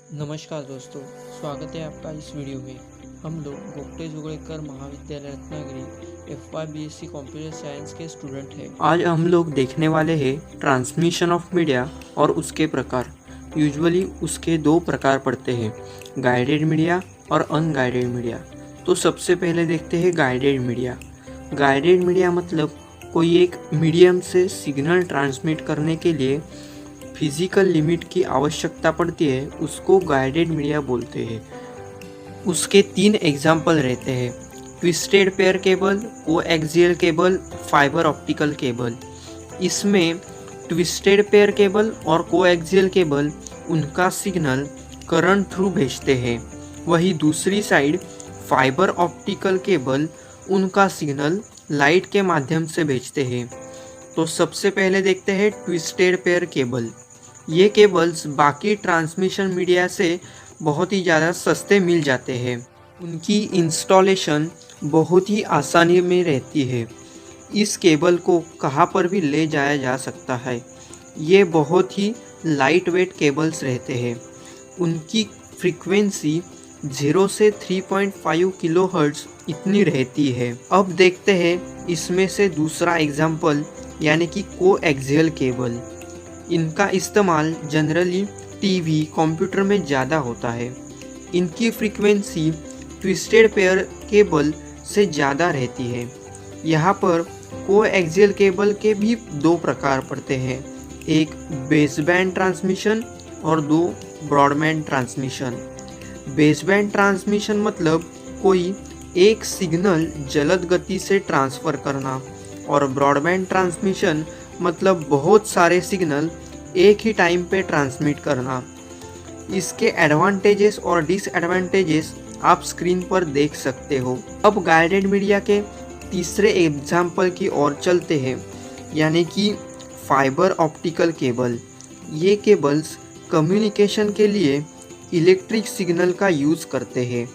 नमस्कार दोस्तों, स्वागत है आपका इस वीडियो में। हम लोग गोगटे जोगड़ेकर महाविद्यालय Ratnagiri FY BSc computer science के स्टूडेंट हैं। आज हम लोग देखने वाले हैं ट्रांसमिशन ऑफ मीडिया और उसके प्रकार। यूजुअली उसके दो प्रकार पड़ते हैं, गाइडेड मीडिया और अनगाइडेड मीडिया। तो सबसे पहले देखते हैं गाइडेड मीडिया। गाइडेड मीडिया मतलब कोई एक मीडियम से सिग्नल ट्रांसमिट करने के लिए फिजिकल लिमिट की आवश्यकता पड़ती है, उसको गाइडेड मीडिया बोलते हैं। उसके 3 एग्जाम्पल रहते हैं, twisted pair cable, coaxial cable, fibre optical cable. इसमें ट्विस्टेड पेयर केबल और कोएक्सियल केबल उनका सिग्नल करंट थ्रू भेजते हैं, वही दूसरी साइड फाइबर ऑप्टिकल केबल उनका सिग्नल लाइट के माध्यम से भेजते हैं। तो सबसे पहले देखते हैं ट्विस्टेड पेयर केबल। ये केबल्स बाकी ट्रांसमिशन मीडिया से बहुत ही ज़्यादा सस्ते मिल जाते हैं। उनकी इंस्टॉलेशन बहुत ही आसानी में रहती है। इस केबल को कहाँ पर भी ले जाया जा सकता है। ये बहुत ही लाइट वेट केबल्स रहते हैं। उनकी फ्रीक्वेंसी 0 से 3.5 किलोहर्ट्ज़ इतनी रहती है। अब देखते हैं इसमें से दूसरा एग्जाम्पल, यानी कि कोएक्सियल केबल। इनका इस्तेमाल जनरली टीवी, कंप्यूटर में ज़्यादा होता है। इनकी फ्रीक्वेंसी ट्विस्टेड पेयर केबल से ज़्यादा रहती है। यहाँ पर कोएक्सियल केबल के भी 2 प्रकार पड़ते हैं, एक बेसबैंड ट्रांसमिशन और 2 ब्रॉडबैंड ट्रांसमिशन। बेसबैंड ट्रांसमिशन मतलब कोई एक सिग्नल जलद गति से ट्रांसफ़र करना, और ब्रॉडबैंड ट्रांसमिशन मतलब बहुत सारे सिग्नल एक ही टाइम पे ट्रांसमिट करना। इसके एडवांटेजेस और डिसएडवांटेजेस आप स्क्रीन पर देख सकते हो। अब गाइडेड मीडिया के तीसरे एग्जाम्पल की ओर चलते हैं, यानी कि फाइबर ऑप्टिकल केबल। ये केबल्स कम्युनिकेशन के लिए इलेक्ट्रिक सिग्नल का यूज़ करते हैं।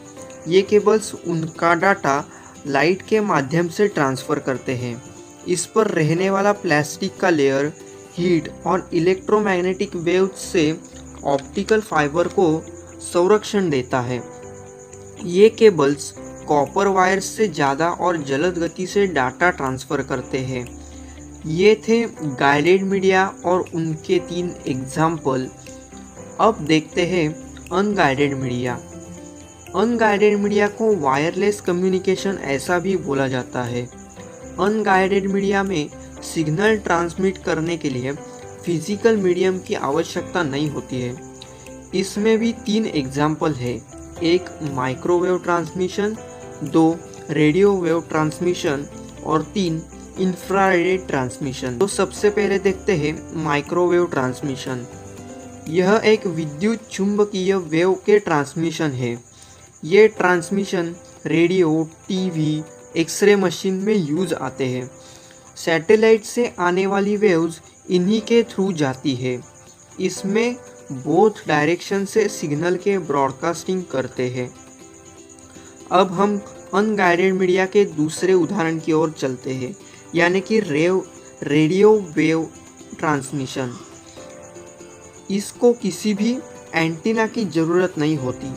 ये केबल्स उनका डाटा लाइट के माध्यम से ट्रांसफ़र करते हैं। इस पर रहने वाला प्लास्टिक का लेयर हीट और इलेक्ट्रोमैग्नेटिक वेव्स से ऑप्टिकल फाइबर को संरक्षण देता है। ये केबल्स कॉपर वायर्स से ज़्यादा और जलद गति से डाटा ट्रांसफ़र करते हैं। ये थे गाइडेड मीडिया और उनके 3 एग्जाम्पल। अब देखते हैं अनगाइडेड मीडिया। अनगाइडेड मीडिया को वायरलेस कम्युनिकेशन ऐसा भी बोला जाता है। अनगाइडेड मीडिया में सिग्नल ट्रांसमिट करने के लिए फिजिकल मीडियम की आवश्यकता नहीं होती है। इसमें भी 3 एग्जाम्पल है, एक microwave transmission, 2 radio wave transmission और 3 इंफ्रारेड ट्रांसमिशन। तो सबसे पहले देखते हैं माइक्रोवेव ट्रांसमिशन। यह एक विद्युत चुंबकीय वेव के ट्रांसमिशन है। ये transmission radio, TV, x-ray machine में यूज आते हैं। सैटेलाइट से आने वाली वेव्स इन्हीं के थ्रू जाती है। इसमें बोथ डायरेक्शन से सिग्नल के ब्रॉडकास्टिंग करते हैं। अब हम अनगाइडेड मीडिया के दूसरे उदाहरण की ओर चलते हैं, यानी कि रेडियो वेव ट्रांसमिशन। इसको किसी भी एंटीना की ज़रूरत नहीं होती।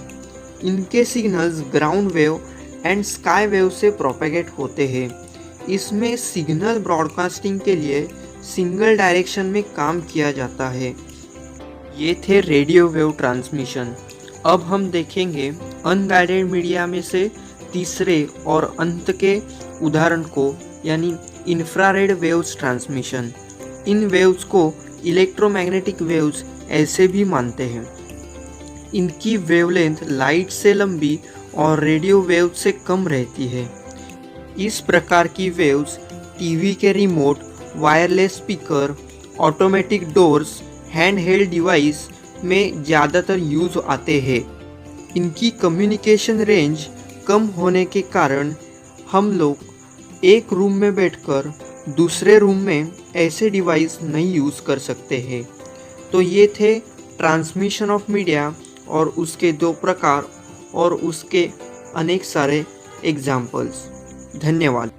इनके signals ground wave and sky wave से प्रोपेगेट होते हैं। इसमें सिग्नल ब्रॉडकास्टिंग के लिए सिंगल डायरेक्शन में काम किया जाता है। ये थे रेडियो वेव ट्रांसमिशन। अब हम देखेंगे अनगाइडेड मीडिया में से तीसरे और अंत के उदाहरण को, यानी इंफ्रारेड वेव्स ट्रांसमिशन। इन वेव्स को इलेक्ट्रोमैग्नेटिक वेव्स ऐसे भी मानते हैं। इनकी वेवलेंथ लाइट से लंबी और रेडियो वेव से कम रहती है। इस प्रकार की वेव्स टीवी के remote, wireless speaker, automatic doors, handheld device में ज़्यादातर यूज आते हैं। इनकी कम्युनिकेशन रेंज कम होने के कारण हम लोग एक रूम में बैठकर दूसरे रूम में ऐसे डिवाइस नहीं यूज़ कर सकते हैं। तो ये थे ट्रांसमिशन ऑफ मीडिया और उसके 2 प्रकार और उसके अनेक सारे एग्जाम्पल्स। धन्यवाद।